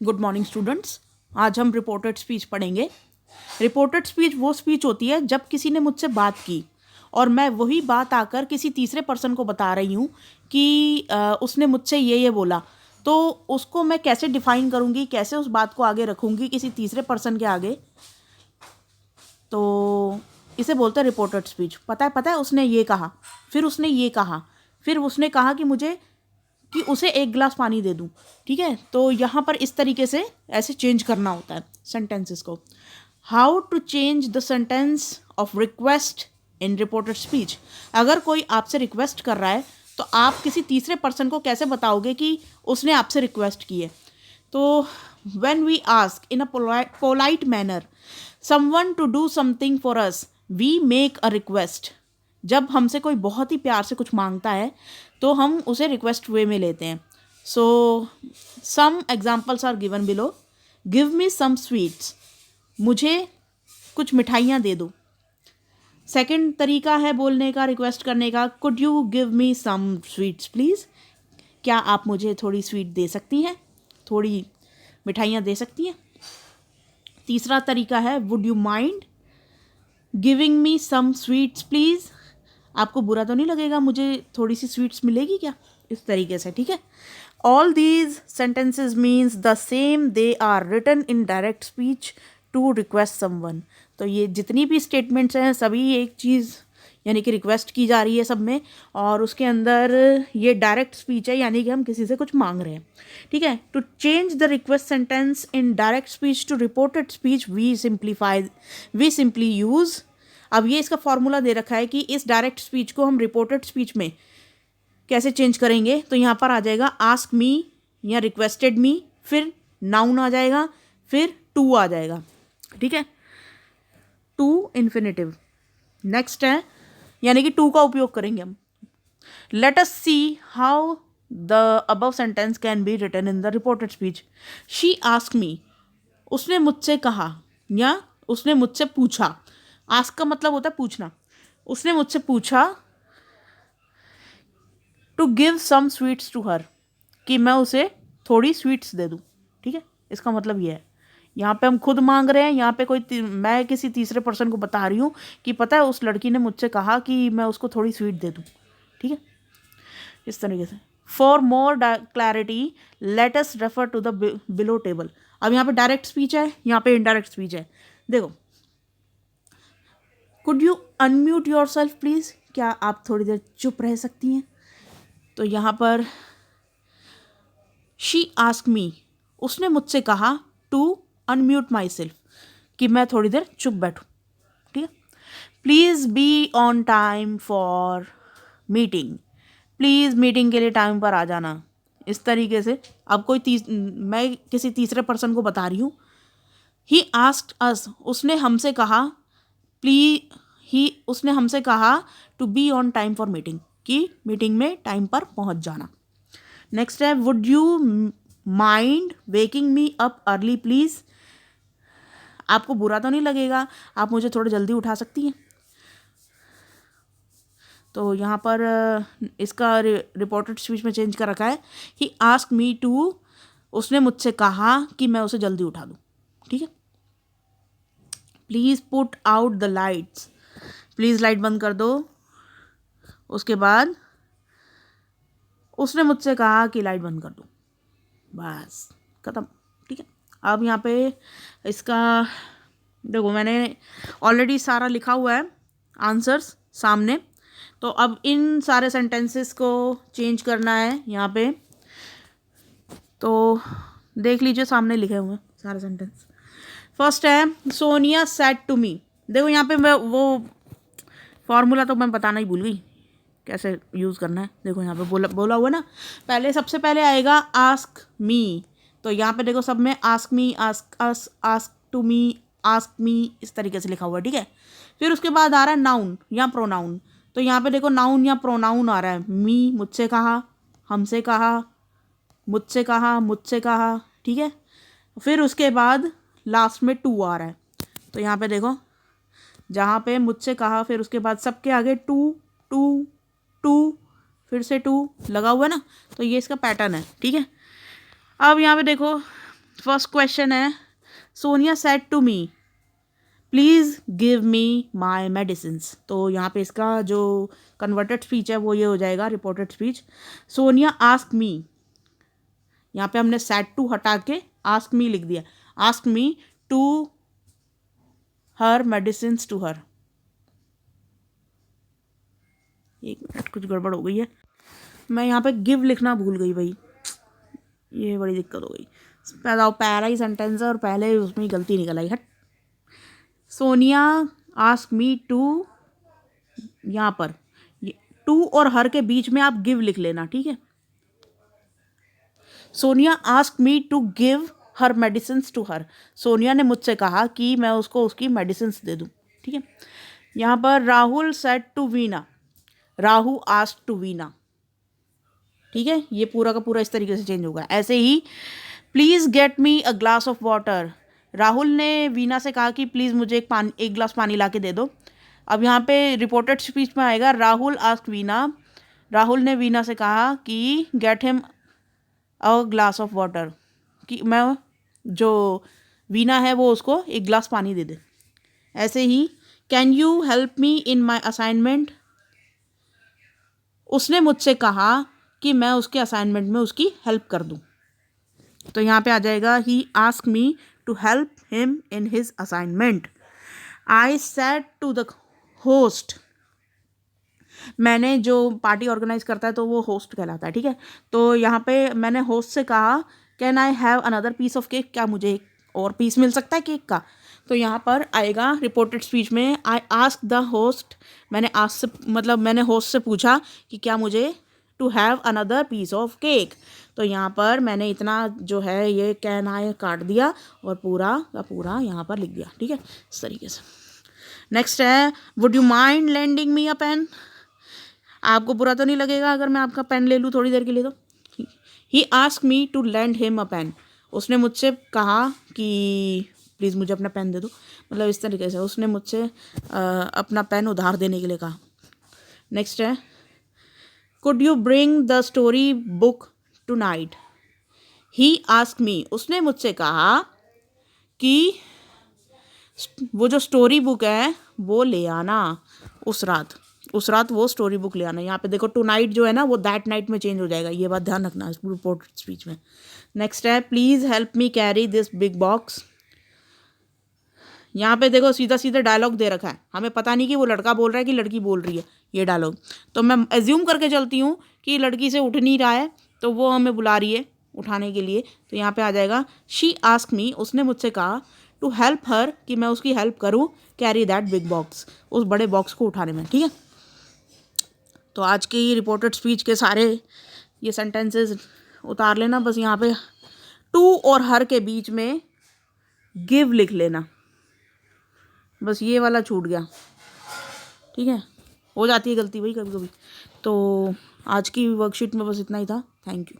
Good morning students. आज हम reported speech पढ़ेंगे। रिपोर्टेड स्पीच वो स्पीच होती है जब किसी ने मुझसे बात की और मैं वही बात आकर किसी तीसरे पर्सन को बता रही हूँ कि उसने मुझसे ये बोला, तो उसको मैं कैसे डिफाइन करूँगी, कैसे उस बात को आगे रखूँगी किसी तीसरे पर्सन के आगे, तो इसे बोलते हैं रिपोर्टेड स्पीच। पता है उसने ये कहा, फिर उसने ये कहा, फिर उसने कहा कि उसे एक गिलास पानी दे दूं। ठीक है, तो यहाँ पर इस तरीके से ऐसे चेंज करना होता है सेंटेंसेस को। How to change the sentence of request in reported speech. अगर कोई आपसे रिक्वेस्ट कर रहा है तो आप किसी तीसरे पर्सन को कैसे बताओगे कि उसने आपसे रिक्वेस्ट की है। तो when we ask in a polite manner someone to do something for us, we make a request। जब हमसे कोई बहुत ही प्यार से कुछ मांगता है तो हम उसे रिक्वेस्ट वे में लेते हैं। So some examples are given below. Give me some sweets, मुझे कुछ मिठाइयाँ दे दो। सेकंड तरीका है बोलने का, रिक्वेस्ट करने का, could you give me some sweets please, क्या आप मुझे थोड़ी स्वीट दे सकती हैं, थोड़ी मिठाइयाँ दे सकती हैं। तीसरा तरीका है would you mind giving me some sweets please, आपको बुरा तो नहीं लगेगा, मुझे थोड़ी सी स्वीट्स मिलेगी क्या, इस तरीके से। ठीक है, all these sentences means the same, they are written in direct speech to request someone. तो ये जितनी भी स्टेटमेंट्स हैं सभी एक चीज़ यानी कि रिक्वेस्ट की जा रही है सब में, और उसके अंदर ये डायरेक्ट स्पीच है यानी कि हम किसी से कुछ मांग रहे हैं। ठीक है, to change the request sentence in direct speech to reported speech we simply use. अब ये इसका फॉर्मूला दे रखा है कि इस डायरेक्ट स्पीच को हम रिपोर्टेड स्पीच में कैसे चेंज करेंगे। तो यहाँ पर आ जाएगा आस्क मी या रिक्वेस्टेड मी, फिर नाउन आ जाएगा, फिर टू आ जाएगा। ठीक है, टू इन्फिनेटिव नेक्स्ट है, यानी कि टू का उपयोग करेंगे हम। Let us see how the above sentence can be written in the reported speech. She ask me, उसने मुझसे कहा या उसने मुझसे पूछा। आस्क का मतलब होता है पूछना। उसने मुझसे पूछा to give some sweets to her, कि मैं उसे थोड़ी स्वीट्स दे दूँ। ठीक है, इसका मतलब ये है। यहाँ पे हम खुद मांग रहे हैं, यहाँ पे मैं किसी तीसरे पर्सन को बता रही हूँ कि पता है उस लड़की ने मुझसे कहा कि मैं उसको थोड़ी स्वीट दे दूँ। ठीक है, इस तरीके से। For more clarity let us refer to the below table. अब यहाँ पे डायरेक्ट स्पीच है, यहाँ पे इनडायरेक्ट स्पीच है। देखो, could you unmute your self please, क्या आप थोड़ी देर चुप रह सकती हैं। तो यहाँ पर शी आस्क मी, उसने मुझसे कहा टू अनम्यूट माई सेल्फ, कि मैं थोड़ी देर चुप बैठूँ। ठीक है, please be on time for meeting, please meeting के लिए टाइम पर आ जाना। इस तरीके से अब मैं किसी तीसरे पर्सन को बता रही हूँ। ही आस्क्ड अस, उसने हमसे कहा, उसने हमसे कहा to be on time for meeting, कि मीटिंग में टाइम पर पहुँच जाना। नेक्स्ट है would you mind waking me up early please, आपको बुरा तो नहीं लगेगा, आप मुझे थोड़ा जल्दी उठा सकती हैं। तो यहाँ पर इसका रिपोर्टेड स्पीच में चेंज कर रखा है ही आस्क मी टू, उसने मुझसे कहा कि मैं उसे जल्दी उठा दूँ। ठीक है, please put out the lights, please light बंद कर दो। उसके बाद उसने मुझसे कहा कि लाइट बंद कर दो, बस ख़त्म। ठीक है, अब यहाँ पे इसका देखो मैंने ऑलरेडी सारा लिखा हुआ है आंसर्स सामने। तो अब इन सारे सेंटेंसेस को चेंज करना है यहाँ पे, तो देख लीजिए सामने लिखे हुए हैं सारे सेंटेंस। फर्स्ट है सोनिया सेड टू मी। देखो यहाँ पे मैं वो फॉर्मूला तो मैं बताना ही भूल गई कैसे यूज़ करना है। देखो यहाँ पे बोला हुआ ना, पहले सबसे पहले आएगा आस्क मी, तो यहाँ पे देखो सब में ask me, ask us, ask to me, ask me, इस तरीके से लिखा हुआ है। ठीक है, फिर उसके बाद आ रहा है नाउन या प्रोनाउन। तो यहाँ पे देखो नाउन या प्रोनाउन आ रहा है, मी मुझसे कहा, हमसे कहा, मुझसे कहा, मुझसे कहा। ठीक है, फिर उसके बाद लास्ट में टू आ रहा है। तो यहाँ पे देखो जहाँ पे मुझसे कहा, फिर उसके बाद सबके आगे टू टू टू, फिर से टू लगा हुआ है ना, तो ये इसका पैटर्न है। ठीक है, अब यहाँ पे देखो फर्स्ट क्वेश्चन है, Sonia said to me please give me my medicines. तो यहाँ पे इसका जो कन्वर्टेड स्पीच है वो ये हो जाएगा, रिपोर्टेड स्पीच। सोनिया आस्क मी, यहाँ पे हमने सेड टू हटा के आस्क मी लिख दिया। Ask me to her medicines to her. एक मिनट, कुछ गड़बड़ हो गई है, मैं यहाँ पे गिव लिखना भूल गई भाई, ये बड़ी दिक्कत हो गई। पहला ही सेंटेंस है और पहले ही उसमें ही गलती निकल आई। हट। सोनिया आस्क मी टू, यहाँ पर टू और हर के बीच में आप गिव लिख लेना, ठीक है। Sonia ask me to give her medicines to her. Sonia ने मुझसे कहा कि मैं उसको उसकी मेडिसिन्स दे दूँ, ठीक है। यहाँ पर Rahul said to Veena, Rahul ask to Veena, ठीक है। ये पूरा का पूरा इस तरीके से चेंज होगा। ऐसे ही please get me a glass of water, Rahul ने वीना से कहा कि प्लीज़ मुझे एक गिलास पानी ला के दे दो। अब यहाँ पे रिपोर्टेड स्पीच में आएगा राहुल आस्क वीना, राहुल ने वीना से कहा कि get him a glass of water, कि मैं जो वीना है वो उसको एक गिलास पानी दे दे। ऐसे he can you help me in my assignment, उसने मुझसे कहा कि मैं उसके असाइनमेंट में उसकी हेल्प कर दूं। तो यहाँ पे आ जाएगा he ask me to help him in his assignment. I said to the host, मैंने जो पार्टी ऑर्गेनाइज करता है तो वो होस्ट कहलाता है, ठीक है। तो यहाँ पे मैंने होस्ट से कहा can I have another piece of cake, क्या मुझे एक और पीस मिल सकता है केक का। तो यहाँ पर आएगा रिपोर्टेड स्पीच में आई आस्क द होस्ट, मैंने होस्ट से पूछा कि क्या मुझे to have another piece of cake. तो यहाँ पर मैंने इतना जो है ये कैन आई काट दिया और पूरा का पूरा यहाँ पर लिख दिया, ठीक है, इस तरीके से। नेक्स्ट है would you mind lending me a pen, आपको बुरा तो नहीं लगेगा अगर मैं आपका पेन ले लूँ थोड़ी देर के लिए। तो he ask me to lend him a pen, उसने मुझसे कहा कि प्लीज़ मुझे अपना पेन दे दो, मतलब इस तरीके से उसने मुझसे अपना पेन उधार देने के लिए कहा। नेक्स्ट है could you bring the story book tonight, he ask me, उसने मुझसे कहा कि वो जो स्टोरी बुक है वो ले आना उस रात वो स्टोरी बुक ले आना। यहाँ पे देखो टू नाइट जो है ना वो दैट नाइट में चेंज हो जाएगा, ये बात ध्यान रखना इस रिपोर्ट स्पीच में। नेक्स्ट है please help me carry this big box, यहाँ पे देखो सीधा सीधा डायलॉग दे रखा है, हमें पता नहीं कि वो लड़का बोल रहा है कि लड़की बोल रही है ये डायलॉग। तो मैं एज्यूम करके चलती हूँ कि लड़की से उठ नहीं रहा है तो वो हमें बुला रही है उठाने के लिए। तो यहाँ पे आ जाएगा शी आस्क मी, उसने मुझसे कहा टू हेल्प हर, कि मैं उसकी हेल्प करूँ कैरी दैट बिग बॉक्स, उस बड़े बॉक्स को उठाने में, ठीक है। तो आज की रिपोर्टेड स्पीच के सारे ये सेंटेंसेस उतार लेना, बस यहाँ पे टू और हर के बीच में गिव लिख लेना, बस ये वाला छूट गया, ठीक है। हो जाती है गलती भाई कभी कभी। तो आज की वर्कशीट में बस इतना ही था। Thank you.